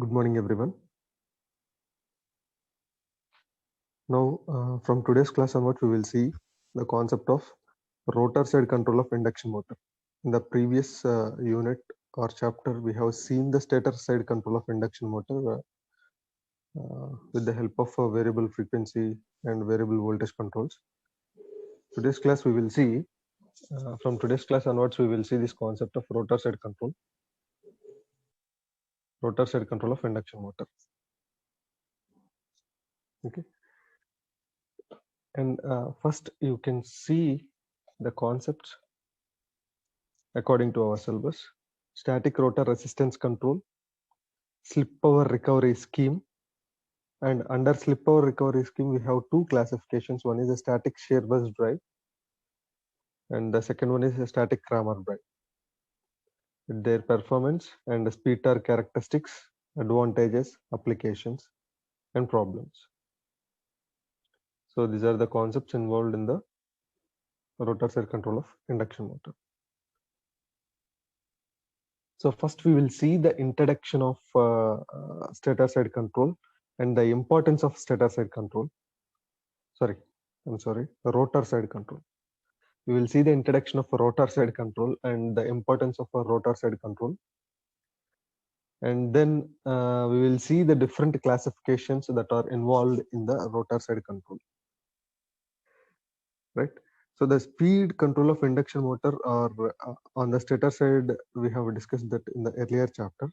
Good morning, everyone. Now, from today's class onwards, we will see the concept of rotor side control of induction motor. In the previous unit or chapter, we have seen the stator side control of induction motor with the help of variable frequency and variable voltage controls. Today's class, we will see, from today's class onwards, we will see this concept of rotor side control of induction motor. Okay. And first, you can see the concepts according to our syllabus: static rotor resistance control, slip power recovery scheme. And under slip power recovery scheme, we have two classifications. One is a static shear bus drive, and the second one is a static Kramer drive. Their performance and speed torque characteristics, advantages, applications, and problems. So these are the concepts involved in the rotor side control of induction motor. So first we will see the introduction of stator side control and the importance of stator side control. Rotor side control. We will see the introduction of rotor side control and the importance of a rotor side control. And then we will see the different classifications that are involved in the rotor side control. Right. So the speed control of induction motor, or on the stator side, we have discussed that in the earlier chapter.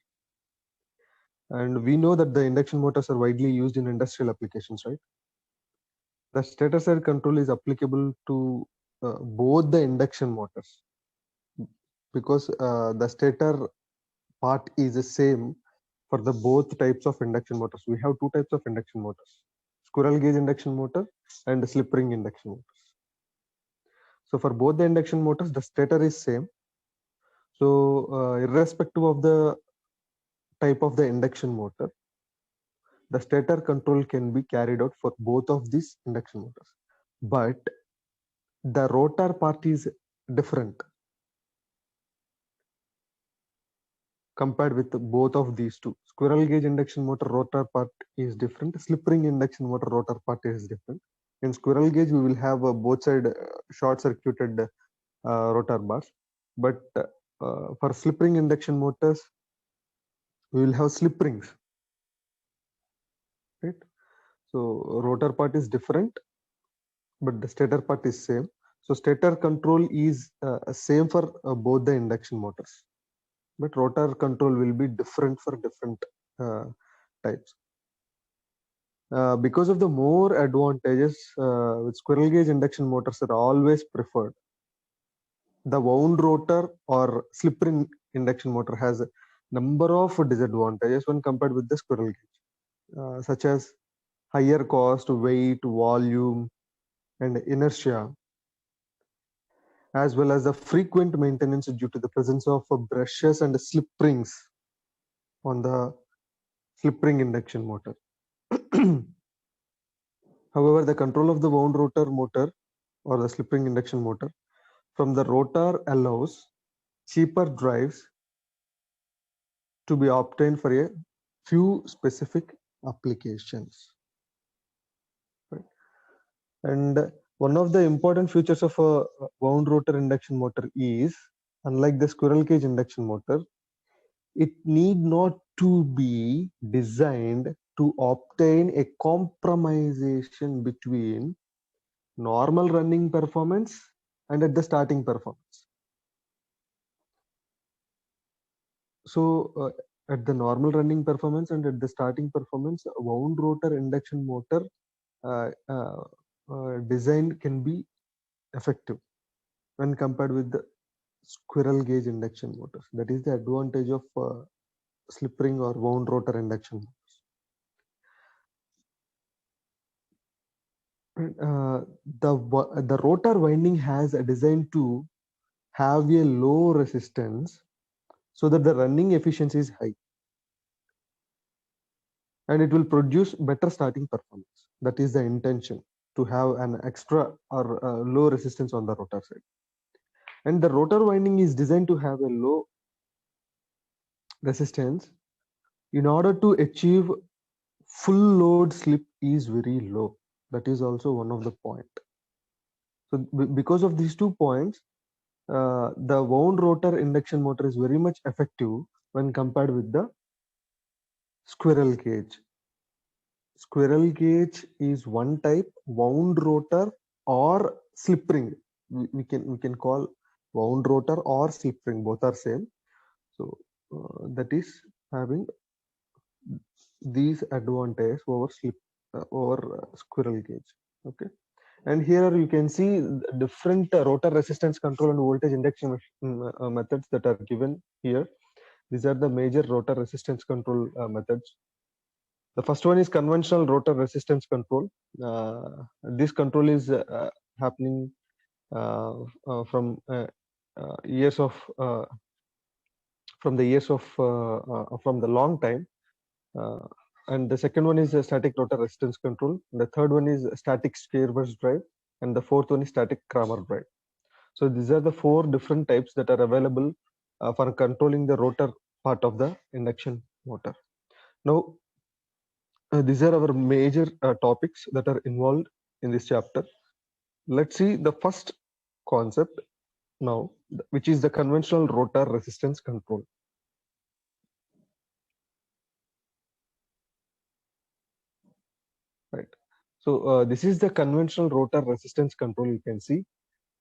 And we know that the induction motors are widely used in industrial applications, right? The stator side control is applicable to both the induction motors, because the stator part is the same for the both types of induction motors. We have two types of induction motors: squirrel cage induction motor and slip ring induction motors. So for both the induction motors, the stator is same. So irrespective of the type of the induction motor, the stator control can be carried out for both of these induction motors. But the rotor part is different compared with both of these two. Squirrel cage induction motor rotor part is different. Slip ring induction motor rotor part is different. In squirrel cage, we will have both side short circuited rotor bars. But for slip ring induction motors, we will have slip rings. Right? So rotor part is different, but the stator part is same. So stator control is same for both the induction motors, but rotor control will be different for different types. Because of the more advantages, with squirrel cage induction motors are always preferred. The wound rotor or slip ring induction motor has a number of disadvantages when compared with the squirrel cage, such as higher cost, weight, volume, and inertia, as well as the frequent maintenance due to the presence of brushes and slip rings on the slip ring induction motor. However, the control of the wound rotor motor or the slip ring induction motor from the rotor allows cheaper drives to be obtained for a few specific applications. Right? And one of the important features of a wound rotor induction motor is, unlike the squirrel cage induction motor, it need not to be designed to obtain a compromisation between normal running performance and at the starting performance. So at the normal running performance and at the starting performance, a wound rotor induction motor design can be effective when compared with the squirrel cage induction motors. That is the advantage of slip ring or wound rotor induction motors. The rotor winding has a design to have a low resistance so that the running efficiency is high, and it will produce better starting performance. That is the intention, to have an extra or low resistance on the rotor side. And the rotor winding is designed to have a low resistance in order to achieve full load slip is very low. That is also one of the point. So because of these 2 points, the wound rotor induction motor is very much effective when compared with the squirrel cage. Squirrel cage is one type, wound rotor or slip ring. We can call wound rotor or slip ring, both are same. So that is having these advantages over squirrel cage. Okay, and here you can see different rotor resistance control and voltage induction methods that are given here. These are the major rotor resistance control methods. The first one is conventional rotor resistance control. This control is happening from years of from the long time. Uh, and the second one is static rotor resistance control. The third one is static square burst drive, and the fourth one is static Kramer drive. So these are the 4 different types that are available for controlling the rotor part of the induction motor. Now, these are our major topics that are involved in this chapter. Let's see the first concept now, which is the conventional rotor resistance control. Right. So this is the conventional rotor resistance control, you can see,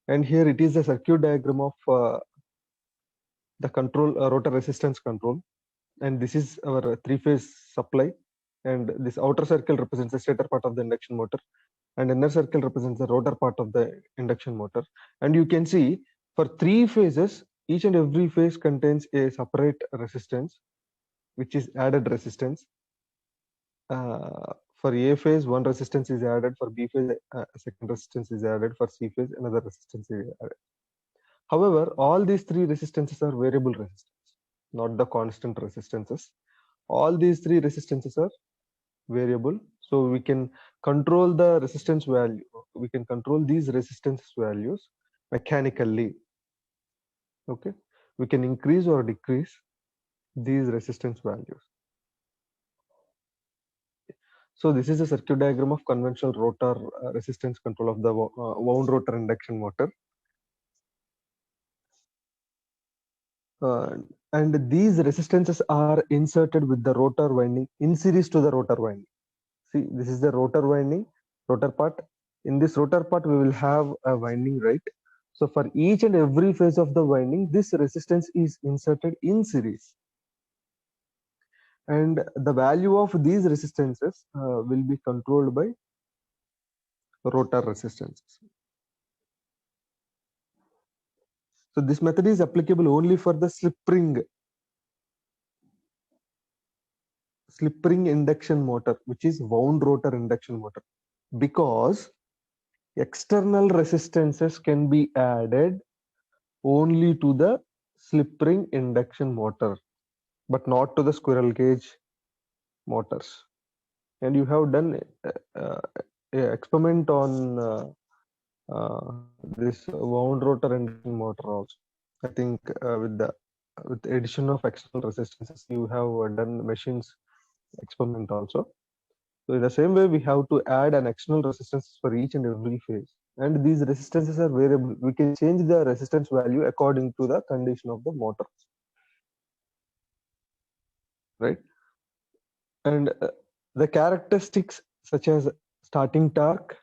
and here it is the circuit diagram of the control rotor resistance control, and this is our 3-phase supply, and this outer circle represents the stator part of the induction motor, and inner circle represents the rotor part of the induction motor. And you can see for 3 phases, each and every phase contains a separate resistance, which is added resistance. For A phase, one resistance is added. For B phase, second resistance is added. For C phase, another resistance is added. However, all these 3 resistances are variable resistance, not the constant resistances. All these 3 resistances are variable, so we can control the resistance value. We can control these resistance values mechanically. Okay, we can increase or decrease these resistance values. So this is a circuit diagram of conventional rotor resistance control of the wound rotor induction motor. And these resistances are inserted with the rotor winding in series to the rotor winding. See, this is the rotor winding, rotor part. In this rotor part, we will have a winding, right? So for each and every phase of the winding, this resistance is inserted in series. And the value of these resistances will be controlled by rotor resistances. So this method is applicable only for the slip ring induction motor, which is wound rotor induction motor, because external resistances can be added only to the slip ring induction motor, but not to the squirrel cage motors. And you have done a experiment on this wound rotor induction motor also. I think with the addition of external resistances, you have done machines experiment also. So in the same way, we have to add an external resistance for each and every phase. And these resistances are variable. We can change the resistance value according to the condition of the motor. Right? And the characteristics such as starting torque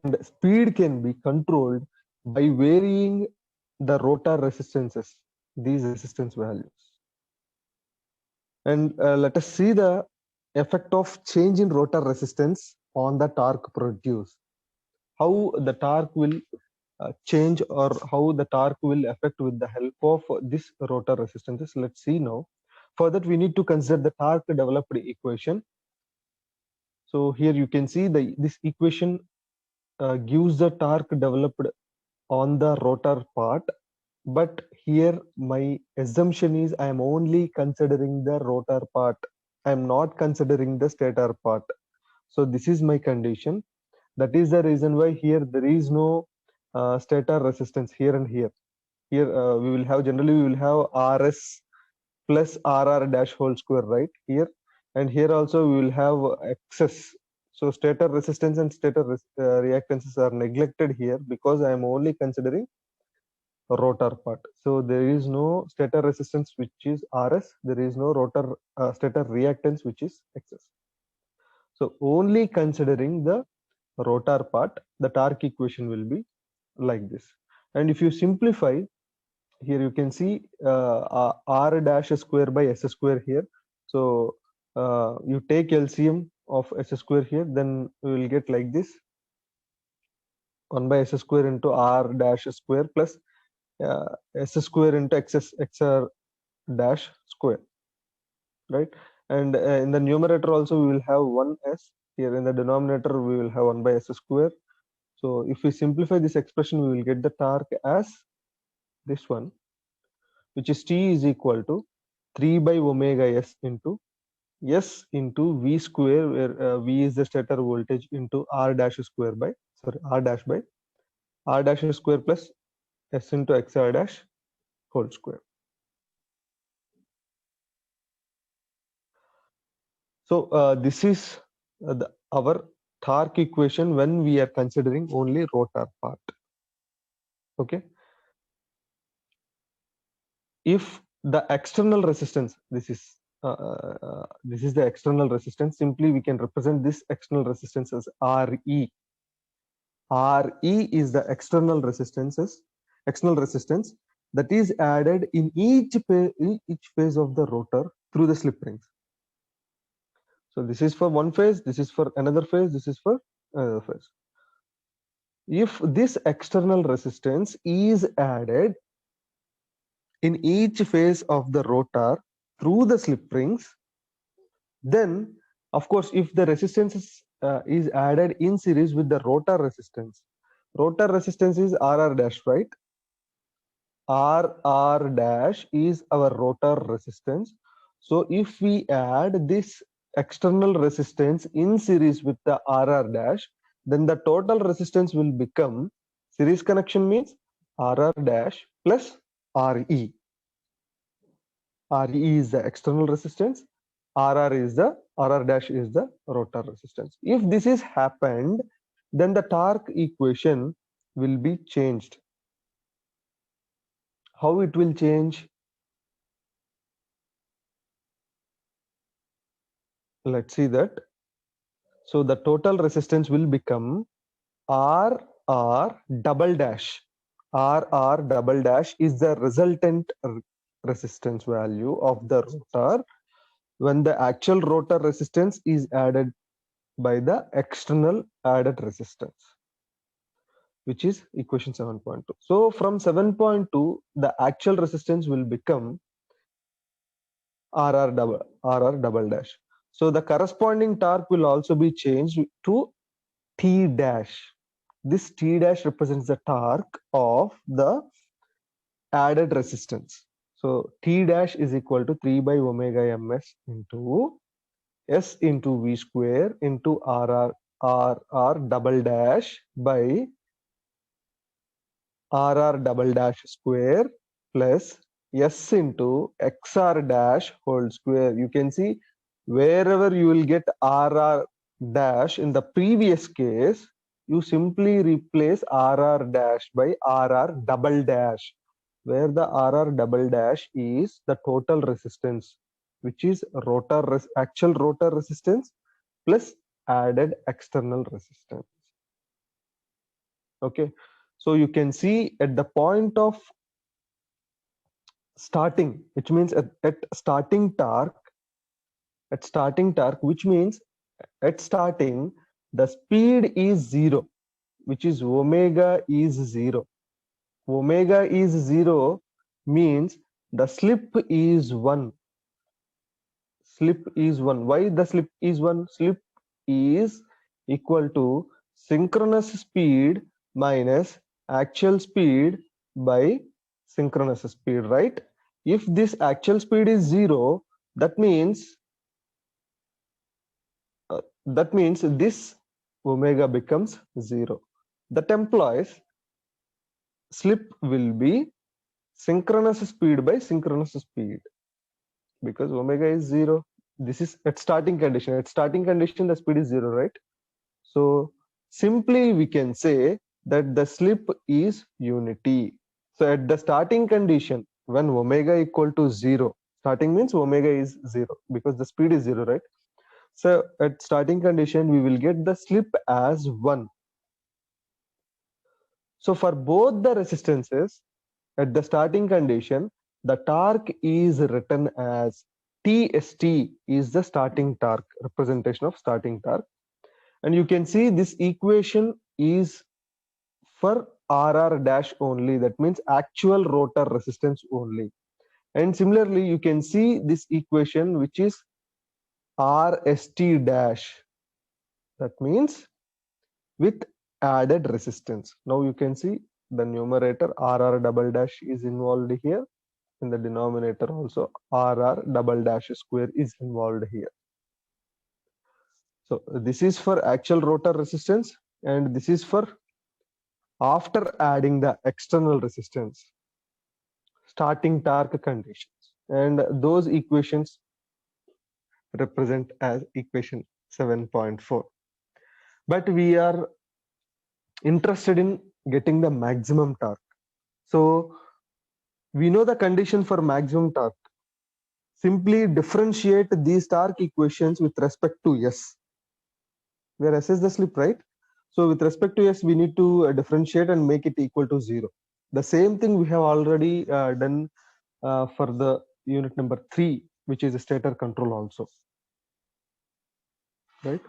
and speed can be controlled by varying the rotor resistances, these resistance values. And let us see the effect of change in rotor resistance on the torque produced. How the torque will change, or how the torque will affect with the help of this rotor resistances. Let's see now. For that, we need to consider the torque developed equation. So here you can see this equation gives the torque developed on the rotor part, but here my assumption is I am only considering the rotor part. I am not considering the stator part. So this is my condition. That is the reason why here there is no stator resistance here and here. Here we will have, generally we will have RS plus RR dash whole square, right here. And here also we will have excess. So stator resistance and stator reactances are neglected here because I am only considering rotor part. So there is no stator resistance which is RS. There is no rotor stator reactance which is XS. So only considering the rotor part, the torque equation will be like this. And if you simplify, here you can see R dash square by S square here. So you take LCM of S square here, then we will get like this: 1 by S square into R dash square plus S square into XR dash square, right? And in the numerator also we will have 1s. Here in the denominator we will have 1 by S square. So if we simplify this expression, we will get the torque as this one, which is T is equal to 3 by omega S into S into V square, where V is the stator voltage, into R dash square by, sorry, R dash by R dash square plus S into XR dash whole square. So this is our torque equation when we are considering only rotor part. Okay. If the external resistance, this is the external resistance. Simply we can represent this external resistance as Re. Re is the external resistance that is added in each phase of the rotor through the slip rings. So this is for one phase, this is for another phase, this is for another phase. If this external resistance is added in each phase of the rotor through the slip rings, then of course if the resistance is added in series with the rotor resistance is RR dash, right? RR dash is our rotor resistance. So if we add this external resistance in series with the RR dash, then the total resistance will become, series connection means RR dash plus RE. RE is the external resistance, RR dash is the rotor resistance. If this is happened, then the torque equation will be changed. How it will change? Let's see that. So the total resistance will become RR double dash. RR double dash is the resultant resistance value of the rotor when the actual rotor resistance is added by the external added resistance, which is equation 7.2. So from 7.2, the actual resistance will become RR double dash. So the corresponding torque will also be changed to T dash. This T dash represents the torque of the added resistance. So T dash is equal to 3 by omega ms into S into V square into RR double dash by RR double dash square plus S into XR dash whole square. You can see wherever you will get RR dash in the previous case, you simply replace RR dash by RR double dash, where the RR double dash is the total resistance, which is actual rotor resistance plus added external resistance. Okay, so you can see at the point of starting, which means at starting torque, which means at starting the speed is 0, which is omega is 0. Omega is 0 means the slip is 1. Slip is 1. Why the slip is 1? Slip is equal to synchronous speed minus actual speed by synchronous speed, right? If this actual speed is 0, that means this omega becomes 0. That implies slip will be synchronous speed by synchronous speed. because omega is 0. This is at starting condition. At starting condition, the speed is 0, right? So simply we can say that the slip is unity. So at the starting condition, when omega equal to 0, starting means omega is 0 because the speed is 0, right? So at starting condition, we will get the slip as 1. So for both the resistances, at the starting condition, the torque is written as TST is the starting torque, representation of starting torque. And you can see this equation is for RR dash only. That means actual rotor resistance only. And similarly, you can see this equation which is RST dash. That means with added resistance. Now you can see the numerator RR double dash is involved here. In the denominator also RR double dash square is involved here. So this is for actual rotor resistance, and this is for after adding the external resistance, starting torque conditions. And those equations represent as equation 7.4. But we are interested in getting the maximum torque. So we know the condition for maximum torque. Simply differentiate these torque equations with respect to S, where S is the slip, right? So with respect to S, we need to differentiate and make it equal to 0. The same thing we have already done for the unit number 3, which is stator control also, right?